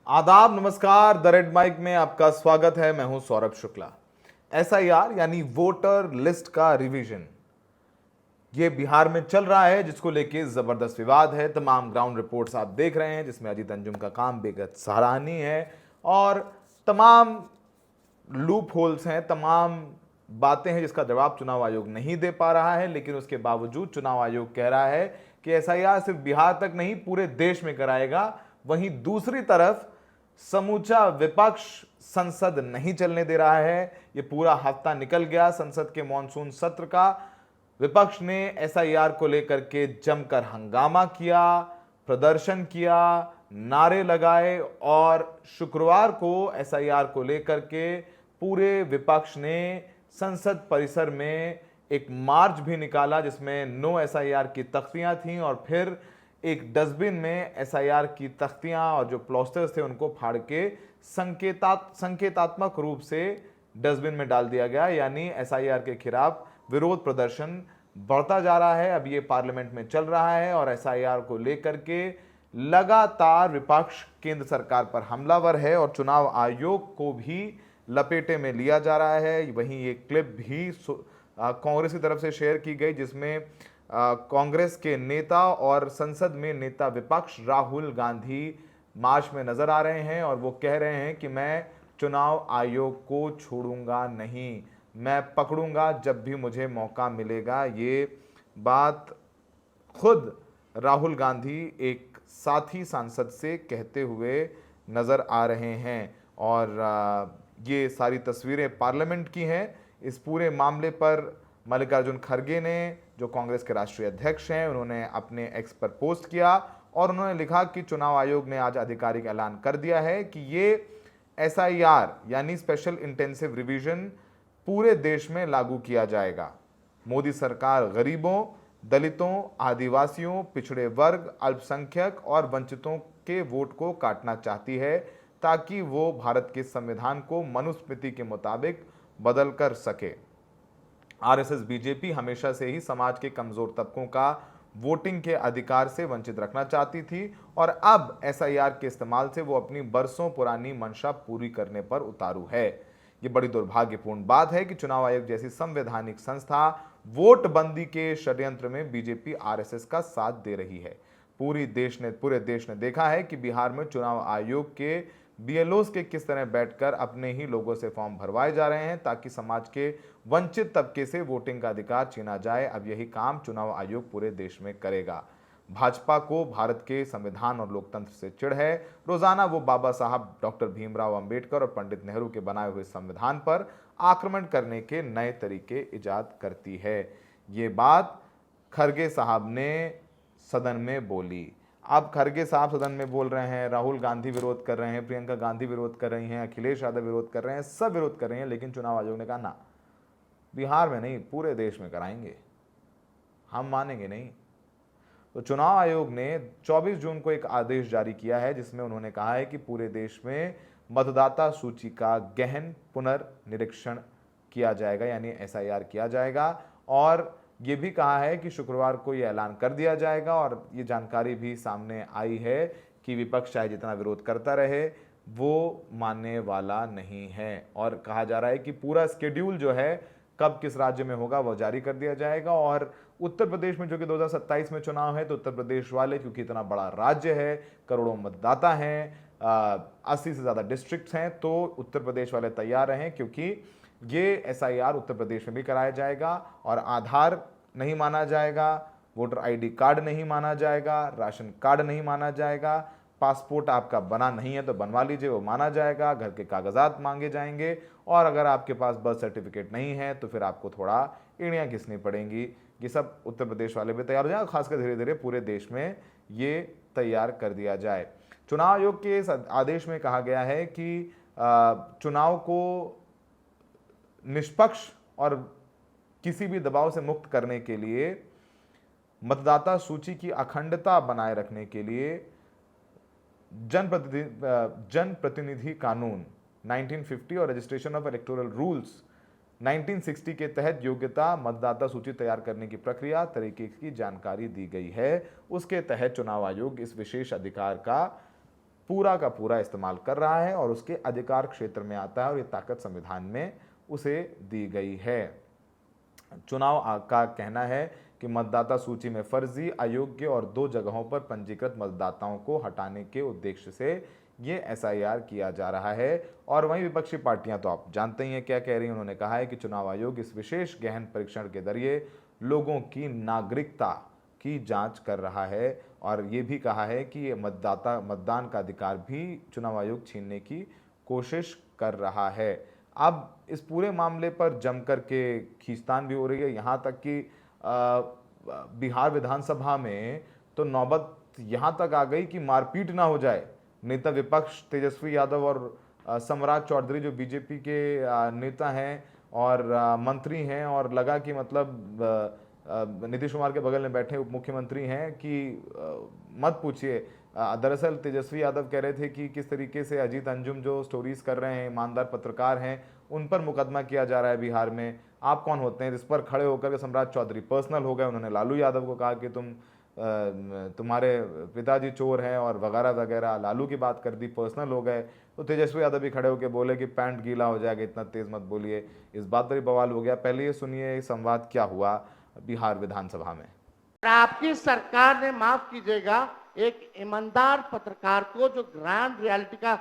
आदाब, नमस्कार। The red mic में आपका स्वागत है। मैं हूं सौरभ शुक्ला। एसआईआर यानी वोटर लिस्ट का रिवीजन ये बिहार में चल रहा है, जिसको लेके जबरदस्त विवाद है। तमाम ग्राउंड रिपोर्ट्स आप देख रहे हैं, जिसमें अजीत अंजुम का काम बेहद सराहनीय है और तमाम लूप होल्स हैं, तमाम बातें हैं जिसका जवाब चुनाव आयोग नहीं दे पा रहा है। लेकिन उसके बावजूद चुनाव आयोग कह रहा है कि एसआईआर सिर्फ बिहार तक नहीं, पूरे देश में कराएगा। वहीं दूसरी तरफ समूचा विपक्ष संसद नहीं चलने दे रहा है। यह पूरा हफ्ता निकल गया संसद के मॉनसून सत्र का, विपक्ष ने एसआईआर को लेकर के जमकर हंगामा किया, प्रदर्शन किया, नारे लगाए और शुक्रवार को एसआईआर को लेकर के पूरे विपक्ष ने संसद परिसर में एक मार्च भी निकाला, जिसमें नो एसआईआर की तख्तियां थीं और फिर एक डस्टबिन में एसआईआर की तख्तियां और जो प्लास्टर्स थे उनको फाड़ के संकेतात्मक रूप से डस्टबिन में डाल दिया गया। यानी एसआईआर के खिलाफ विरोध प्रदर्शन बढ़ता जा रहा है। अब ये पार्लियामेंट में चल रहा है और एसआईआर को लेकर के लगातार विपक्ष केंद्र सरकार पर हमलावर है और चुनाव आयोग को भी लपेटे में लिया जा रहा है। वहीं ये क्लिप भी कांग्रेस की तरफ से शेयर की गई, जिसमें कांग्रेस के नेता और संसद में नेता विपक्ष राहुल गांधी मार्च में नजर आ रहे हैं और वो कह रहे हैं कि मैं चुनाव आयोग को छोड़ूंगा नहीं, मैं पकड़ूंगा जब भी मुझे मौका मिलेगा। ये बात खुद राहुल गांधी एक साथी सांसद से कहते हुए नजर आ रहे हैं और ये सारी तस्वीरें पार्लियामेंट की हैं। इस पूरे मामले पर मल्लिकार्जुन खड़गे ने, जो कांग्रेस के राष्ट्रीय अध्यक्ष हैं, उन्होंने अपने एक्स पर पोस्ट किया और उन्होंने लिखा कि चुनाव आयोग ने आज आधिकारिक ऐलान कर दिया है कि ये एसआईआर यानी स्पेशल इंटेंसिव रिवीजन पूरे देश में लागू किया जाएगा। मोदी सरकार गरीबों, दलितों, आदिवासियों, पिछड़े वर्ग, अल्पसंख्यक और वंचितों के वोट को काटना चाहती है ताकि वो भारत के संविधान को मनुस्मृति के मुताबिक बदल कर सके। आरएसएस बीजेपी हमेशा से ही समाज के कमजोर तबकों का वोटिंग के अधिकार से वंचित रखना चाहती थी और अब एसआईआर के इस्तेमाल से वो अपनी बरसों पुरानी मंशा पूरी करने पर उतारू है। ये बड़ी दुर्भाग्यपूर्ण बात है कि चुनाव आयोग जैसी संवैधानिक संस्था वोट बंदी के षड्यंत्र में बीजेपी आरएसएस का साथ दे रही है। पूरे देश ने देखा है कि बिहार में चुनाव आयोग के बीएलओस के किस तरह बैठकर अपने ही लोगों से फॉर्म भरवाए जा रहे हैं ताकि समाज के वंचित तबके से वोटिंग का अधिकार छीना जाए। अब यही काम चुनाव आयोग पूरे देश में करेगा। भाजपा को भारत के संविधान और लोकतंत्र से चिढ़ है। रोजाना वो बाबा साहब डॉक्टर भीमराव अंबेडकर और पंडित नेहरू के बनाए हुए संविधान पर आक्रमण करने के नए तरीके इजाद करती है। ये बात खड़गे साहब ने सदन में बोली। अब खड़गे साहब सदन में बोल रहे हैं, राहुल गांधी विरोध कर रहे हैं, प्रियंका गांधी विरोध कर रही हैं, अखिलेश यादव विरोध कर रहे हैं, सब विरोध कर रहे हैं। लेकिन चुनाव आयोग ने कहा ना, बिहार में नहीं, पूरे देश में कराएंगे, हम मानेंगे नहीं। तो चुनाव आयोग ने 24 जून को एक आदेश जारी किया है, जिसमें उन्होंने कहा है कि पूरे देश में मतदाता सूची का गहन पुनर्निरीक्षण किया जाएगा, यानी एसआईआर किया जाएगा। और ये भी कहा है कि शुक्रवार को ये ऐलान कर दिया जाएगा और ये जानकारी भी सामने आई है कि विपक्ष चाहे जितना विरोध करता रहे वो मानने वाला नहीं है। और कहा जा रहा है कि पूरा स्केड्यूल जो है कब किस राज्य में होगा वो जारी कर दिया जाएगा। और उत्तर प्रदेश में, जो कि 2027 में चुनाव है, तो उत्तर प्रदेश वाले, क्योंकि इतना बड़ा राज्य है, करोड़ों मतदाता हैं, 80 से ज़्यादा डिस्ट्रिक्ट्स हैं, तो उत्तर प्रदेश वाले तैयार रहें, क्योंकि ये एसआईआर उत्तर प्रदेश में भी कराया जाएगा और आधार नहीं माना जाएगा, वोटर आईडी कार्ड नहीं माना जाएगा, राशन कार्ड नहीं माना जाएगा, पासपोर्ट आपका बना नहीं है तो बनवा लीजिए, वो माना जाएगा, घर के कागजात मांगे जाएंगे और अगर आपके पास बर्थ सर्टिफिकेट नहीं है तो फिर आपको थोड़ा एड़ियाँ घिसनी पड़ेंगी। ये सब उत्तर प्रदेश वाले भी तैयार हो जाएंगे, खासकर धीरे धीरे पूरे देश में ये तैयार कर दिया जाए। चुनाव आयोग के इस आदेश में कहा गया है कि चुनाव को निष्पक्ष और किसी भी दबाव से मुक्त करने के लिए, मतदाता सूची की अखंडता बनाए रखने के लिए जनप्रतिनिधि कानून 1950 और रजिस्ट्रेशन ऑफ इलेक्टोरल रूल्स 1960 के तहत योग्यता मतदाता सूची तैयार करने की प्रक्रिया तरीके की जानकारी दी गई है। उसके तहत चुनाव आयोग इस विशेष अधिकार का पूरा का पूरा इस्तेमाल कर रहा है और उसके अधिकार क्षेत्र में आता है और ये ताकत संविधान में उसे दी गई है। चुनाव आयोग का कहना है कि मतदाता सूची में फर्जी, अयोग्य और 2 जगहों पर पंजीकृत मतदाताओं को हटाने के उद्देश्य से ये एसआईआर किया जा रहा है। और वहीं विपक्षी पार्टियां तो आप जानते ही हैं क्या कह रही हैं। उन्होंने कहा है कि चुनाव आयोग इस विशेष गहन परीक्षण के जरिए लोगों की नागरिकता की जांच कर रहा है और ये भी कहा है कि ये मतदान का अधिकार भी चुनाव आयोग छीनने की कोशिश कर रहा है। अब इस पूरे मामले पर जमकर के खींचतान भी हो रही है, यहाँ तक कि बिहार विधानसभा में तो नौबत यहाँ तक आ गई कि मारपीट ना हो जाए। नेता विपक्ष तेजस्वी यादव और सम्राट चौधरी जो बीजेपी के नेता हैं और मंत्री हैं और लगा कि मतलब नीतीश कुमार के बगल में बैठे उप मुख्यमंत्री हैं कि मत पूछिए। दरअसल तेजस्वी यादव कह रहे थे कि किस तरीके से अजीत अंजुम जो स्टोरीज कर रहे हैं, ईमानदार पत्रकार हैं, उन पर मुकदमा किया जा रहा है बिहार में। आप कौन होते हैं? इस पर खड़े होकर के सम्राट चौधरी पर्सनल हो गए। उन्होंने लालू यादव को कहा कि तुम्हारे पिताजी चोर हैं और वगैरह वगैरह, लालू की बात कर दी, पर्सनल हो गए। तो तेजस्वी यादव भी खड़े होकर बोले कि पैंट गीला हो जाएगा, इतना तेज मत बोलिए। इस बात पर ही बवाल हो गया। पहले ये सुनिए संवाद क्या हुआ बिहार विधानसभा में। आपकी सरकार ने, माफ कीजिएगा, एक ईमानदार पत्रकार को जो ग्राउंड रियलिटी का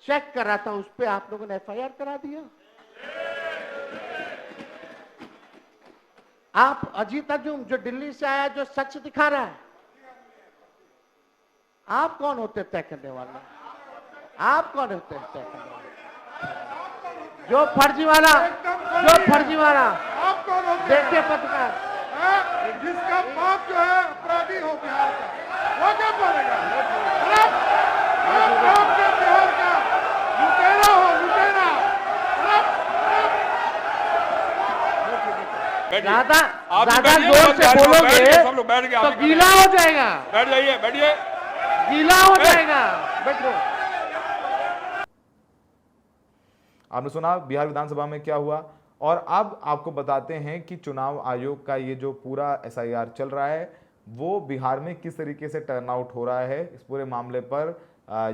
चेक कर रहा था उस पर आप लोगों ने एफआईआर करा दिया। आप अजीत अंजुम जो दिल्ली से आया, जो सच दिखा रहा है, आप कौन होते तय करने वाले? आप कौन होते हैं तय करने वाले? जो फर्जी वाला आप कौन होते हैं? देखिए पत्रकार, जिसका बाप जो है अपराधी हो बिहार का, वो क्या बोलेगा? आप आपके बिहार का लुटेरा हो, लुटेरा। ज्यादा जोर से बोलोगे तो गीला हो जाएगा। बैठ जाइए, बैठिए, गीला हो जाएगा। बैठो। आपने सुना बिहार विधानसभा में क्या हुआ। और अब आपको बताते हैं कि चुनाव आयोग का ये जो पूरा एसआईआर चल रहा है वो बिहार में किस तरीके से टर्न आउट हो रहा है। इस पूरे मामले पर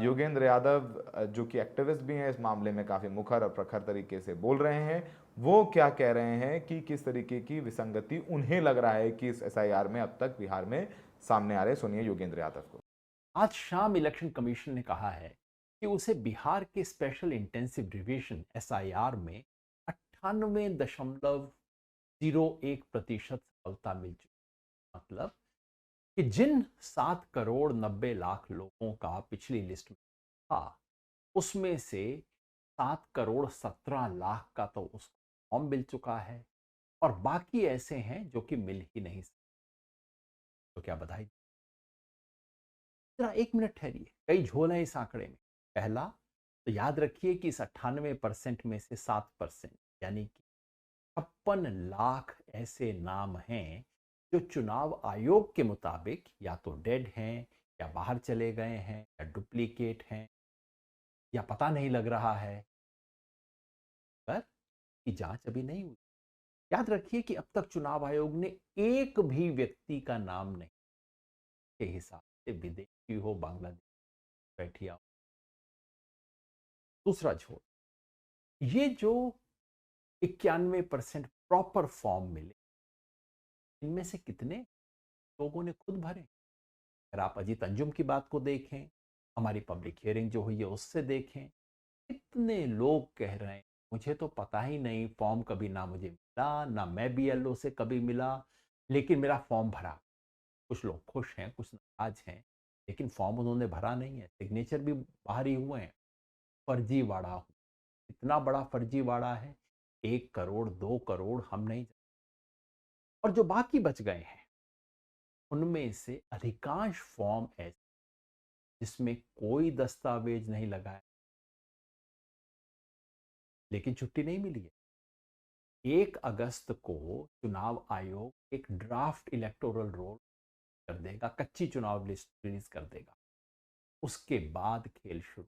योगेंद्र यादव जो कि एक्टिविस्ट भी हैं, इस मामले में काफी मुखर और प्रखर तरीके से बोल रहे हैं। वो क्या कह रहे हैं कि किस तरीके की विसंगति उन्हें लग रहा है कि इस एसआईआर में अब तक बिहार में सामने आ रहे। सुनिए योगेंद्र यादव को। आज शाम इलेक्शन कमीशन ने कहा है कि उसे बिहार के स्पेशल इंटेंसिव रिवीजन एसआईआर में 98.01% सफलता मिल चुकी। मतलब कि जिन 7,90,00,000 लोगों का पिछली लिस्ट में था उसमें से 7,17,00,000 का तो उसको फॉर्म मिल चुका है और बाकी ऐसे हैं जो कि मिल ही नहीं सकते। तो क्या बधाई। जरा 1 मिनट ठहरिए, कई झोल है इस आंकड़े में। पहला तो याद रखिए कि इस 98% में से 7% यानी कि 56 लाख ऐसे नाम हैं जो चुनाव आयोग के मुताबिक या तो डेड हैं या बाहर चले गए हैं या डुप्लीकेट हैं या पता नहीं लग रहा है, पर की जांच अभी नहीं हुई। याद रखिए कि अब तक चुनाव आयोग ने एक भी व्यक्ति का नाम नहीं के हिसाब से, विदेशी हो, बांग्लादेश बैठिया। दूसरा झोल, ये जो 91% प्रॉपर फॉर्म मिले, इनमें से कितने लोगों ने खुद भरे? अगर आप अजीत अंजुम की बात को देखें, हमारी पब्लिक हियरिंग जो हुई है उससे देखें, कितने लोग कह रहे हैं मुझे तो पता ही नहीं, फॉर्म कभी ना मुझे मिला, ना मैं बीएलओ से कभी मिला, लेकिन मेरा फॉर्म भरा। कुछ लोग खुश हैं, कुछ नाराज हैं, लेकिन फॉर्म उन्होंने भरा नहीं है, सिग्नेचर भी बाहर ही हुए हैं। फर्जीवाड़ा, इतना बड़ा फर्जीवाड़ा है, 1 करोड़ 2 करोड़ हम नहीं। और जो बाकी बच गए हैं उनमें से अधिकांश फॉर्म ऐसे जिसमें कोई दस्तावेज नहीं लगा है, लेकिन छुट्टी नहीं मिली है। 1 अगस्त को चुनाव आयोग एक ड्राफ्ट इलेक्टोरल रोल कर देगा, कच्ची चुनाव लिस्ट रिलीज कर देगा। उसके बाद खेल शुरू।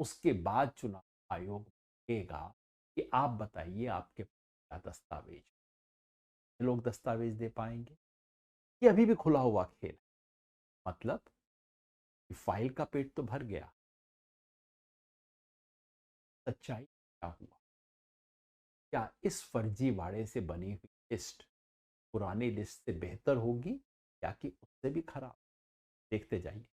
उसके बाद चुनाव आयोग कहेगा कि आप बताइए आपके क्या दस्तावेज, लोग दस्तावेज दे पाएंगे। ये अभी भी खुला हुआ खेल है। मतलब फाइल का पेट तो भर गया, सच्चाई क्या हुआ? क्या इस फर्जीवाड़े से बनी हुई लिस्ट पुरानी लिस्ट से बेहतर होगी या कि उससे भी खराब? देखते जाइए।